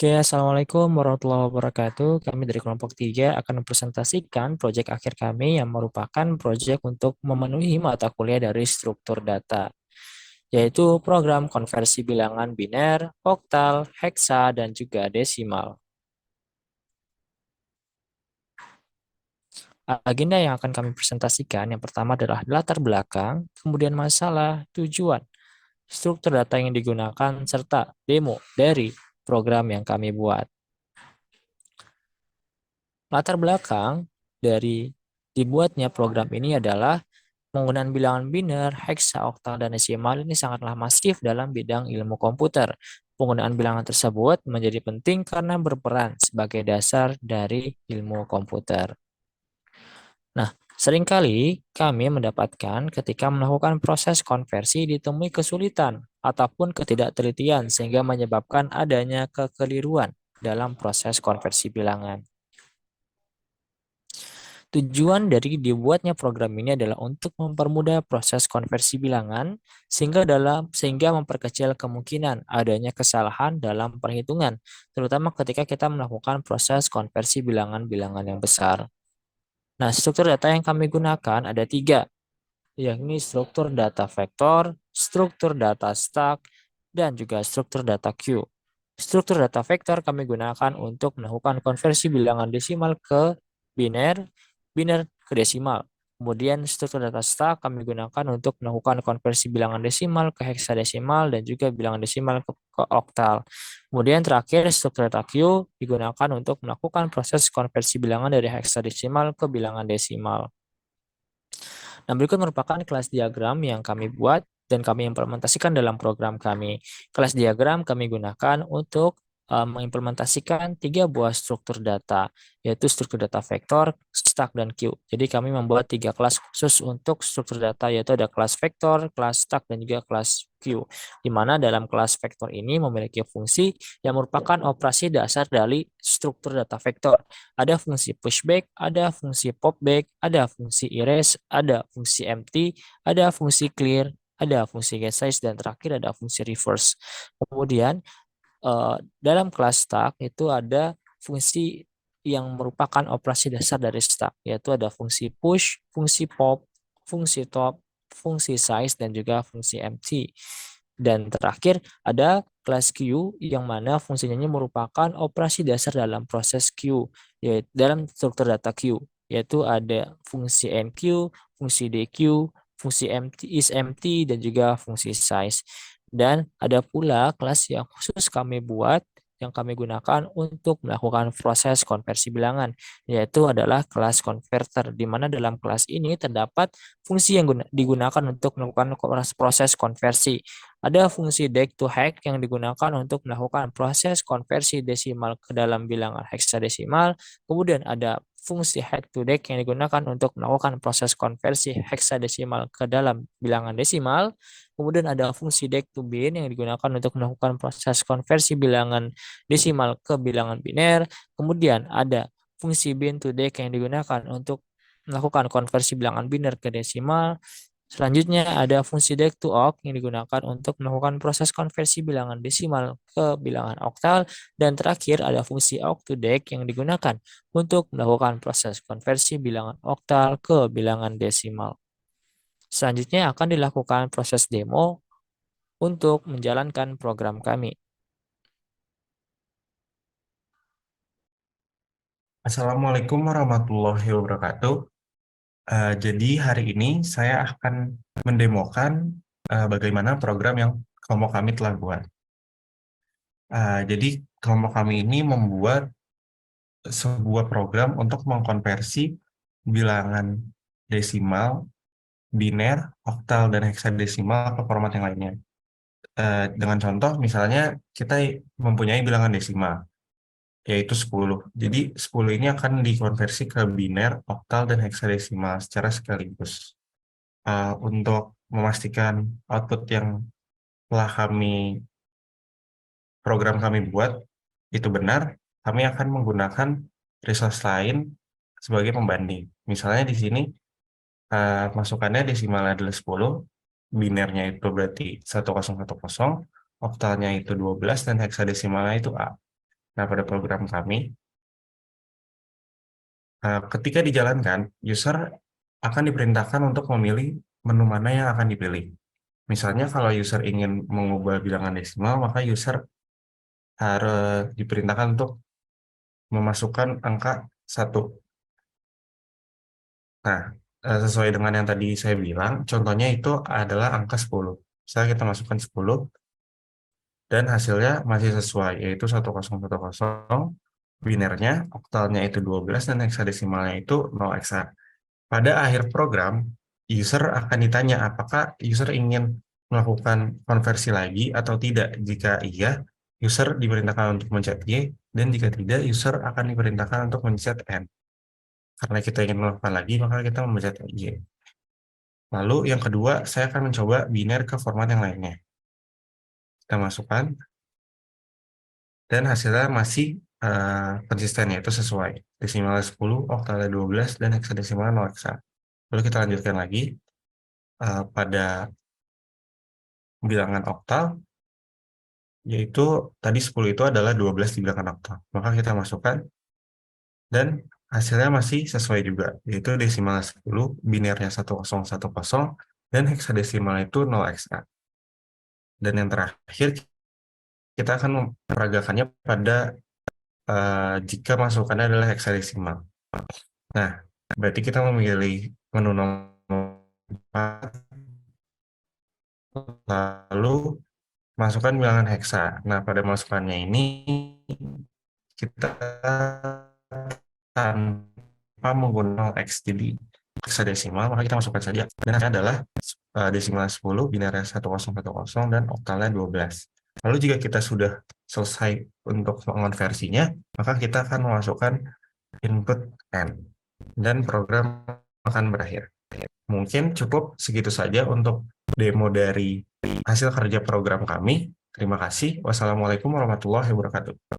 Oke, Assalamualaikum warahmatullahi wabarakatuh. Kami dari kelompok 3 akan mempresentasikan proyek akhir kami yang merupakan proyek untuk memenuhi mata kuliah dari struktur data, yaitu program konversi bilangan biner, oktal, heksa, dan juga desimal. Agenda yang akan kami presentasikan yang pertama adalah latar belakang, kemudian masalah, tujuan, struktur data yang digunakan, serta demo dari program yang kami buat. Latar belakang dari dibuatnya program ini adalah penggunaan bilangan biner, heksa, oktal, dan desimal ini sangatlah masif dalam bidang ilmu komputer. Penggunaan bilangan tersebut menjadi penting karena berperan sebagai dasar dari ilmu komputer. Nah, seringkali kami mendapatkan ketika melakukan proses konversi ditemui kesulitan ataupun ketidaktelitian sehingga menyebabkan adanya kekeliruan dalam proses konversi bilangan. Tujuan dari dibuatnya program ini adalah untuk mempermudah proses konversi bilangan sehingga memperkecil kemungkinan adanya kesalahan dalam perhitungan, terutama ketika kita melakukan proses konversi bilangan-bilangan yang besar. Nah, struktur data yang kami gunakan ada tiga, yakni struktur data vektor, struktur data stack, dan juga struktur data queue. Struktur data vektor kami gunakan untuk melakukan konversi bilangan desimal ke biner, biner ke desimal. Kemudian struktur data stack kami gunakan untuk melakukan konversi bilangan desimal ke heksadesimal dan juga bilangan desimal ke oktal. Kemudian terakhir struktur data queue digunakan untuk melakukan proses konversi bilangan dari heksadesimal ke bilangan desimal. Nah, berikut merupakan kelas diagram yang kami buat dan kami implementasikan dalam program kami. Kelas diagram kami gunakan untuk mengimplementasikan tiga buah struktur data, yaitu struktur data vektor, stack, dan queue. Jadi kami membuat tiga kelas khusus untuk struktur data, yaitu ada kelas vektor, kelas stack, dan juga kelas queue. Di mana dalam kelas vektor ini memiliki fungsi yang merupakan operasi dasar dari struktur data vektor. Ada fungsi pushback, ada fungsi popback, ada fungsi erase, ada fungsi empty, ada fungsi clear, ada fungsi get size, dan terakhir ada fungsi reverse. Kemudian dalam kelas stack itu ada fungsi yang merupakan operasi dasar dari stack, yaitu ada fungsi push, fungsi pop, fungsi top, fungsi size, dan juga fungsi empty. Dan terakhir ada kelas queue yang mana fungsinya merupakan operasi dasar dalam proses queue, yaitu dalam struktur data queue, yaitu ada fungsi enqueue, fungsi dequeue, fungsi empty is empty, dan juga fungsi size. Dan ada pula kelas yang khusus kami buat yang kami gunakan untuk melakukan proses konversi bilangan, yaitu adalah kelas converter, di mana dalam kelas ini terdapat fungsi yang digunakan untuk melakukan proses konversi. Ada fungsi DEC to hack yang digunakan untuk melakukan proses konversi desimal ke dalam bilangan heksadesimal. Kemudian ada fungsi hack to DEC yang digunakan untuk melakukan proses konversi heksadesimal ke dalam bilangan desimal. Kemudian ada fungsi DEC to bin yang digunakan untuk melakukan proses konversi bilangan desimal ke bilangan biner. Kemudian ada fungsi bin to DEC yang digunakan untuk melakukan konversi bilangan biner ke desimal. Selanjutnya ada fungsi DEC to oct yang digunakan untuk melakukan proses konversi bilangan desimal ke bilangan oktal. Dan terakhir ada fungsi oct to DEC yang digunakan untuk melakukan proses konversi bilangan oktal ke bilangan desimal. Selanjutnya akan dilakukan proses demo untuk menjalankan program kami. Assalamualaikum warahmatullahi wabarakatuh. Jadi hari ini saya akan mendemokan bagaimana program yang kelompok kami telah buat. Jadi kelompok kami ini membuat sebuah program untuk mengkonversi bilangan desimal, biner, oktal, dan heksadesimal ke format yang lainnya. Dengan contoh, misalnya kita mempunyai bilangan desimal, yaitu 10. Jadi 10 ini akan dikonversi ke biner, oktal, dan heksadesimal secara sekaligus. Untuk memastikan output yang telah program kami buat itu benar, kami akan menggunakan resource lain sebagai pembanding. Misalnya di sini masukannya desimalnya adalah 10, binernya itu berarti 1010, oktalnya itu 12, dan heksadesimalnya itu A. Nah, pada program kami, ketika dijalankan, user akan diperintahkan untuk memilih menu mana yang akan dipilih. Misalnya kalau user ingin mengubah bilangan desimal, maka user harus diperintahkan untuk memasukkan angka 1. Nah, sesuai dengan yang tadi saya bilang, contohnya itu adalah angka 10. Misalnya kita masukkan 10, dan hasilnya masih sesuai, yaitu 1010, binernya, oktalnya itu 12, dan heksadesimalnya itu 0 hexa. Pada akhir program, user akan ditanya apakah user ingin melakukan konversi lagi atau tidak. Jika iya, user diperintahkan untuk mencet Y, dan jika tidak, user akan diperintahkan untuk mencet N. Karena kita ingin melakukan lagi, maka kita mencet Y. Lalu yang kedua, saya akan mencoba biner ke format yang lainnya. Kita masukkan, dan hasilnya masih konsisten, yaitu sesuai. Desimalnya 10, oktalnya 12, dan heksadesimalnya 0 hexa. Lalu kita lanjutkan lagi pada bilangan oktal, yaitu tadi 10 itu adalah 12 di bilangan oktal. Maka kita masukkan, dan hasilnya masih sesuai juga, yaitu desimalnya 10, binernya 1010, dan heksadesimal itu 0 hexa. Dan yang terakhir, kita akan memperagakannya pada jika masukannya adalah heksadesimal. Nah, berarti kita memilih menu nomor 4, lalu masukkan bilangan heksa. Nah, pada masukannya ini, kita tanpa menggunakan X, jadi heksadesimal, maka kita masukkan saja. Dan hasilnya adalah desimal 10, binarnya 1010, dan oktalnya 12. Lalu jika kita sudah selesai untuk mengonversinya, maka kita akan memasukkan input N, dan program akan berakhir. Mungkin cukup segitu saja untuk demo dari hasil kerja program kami. Terima kasih. Wassalamualaikum warahmatullahi wabarakatuh.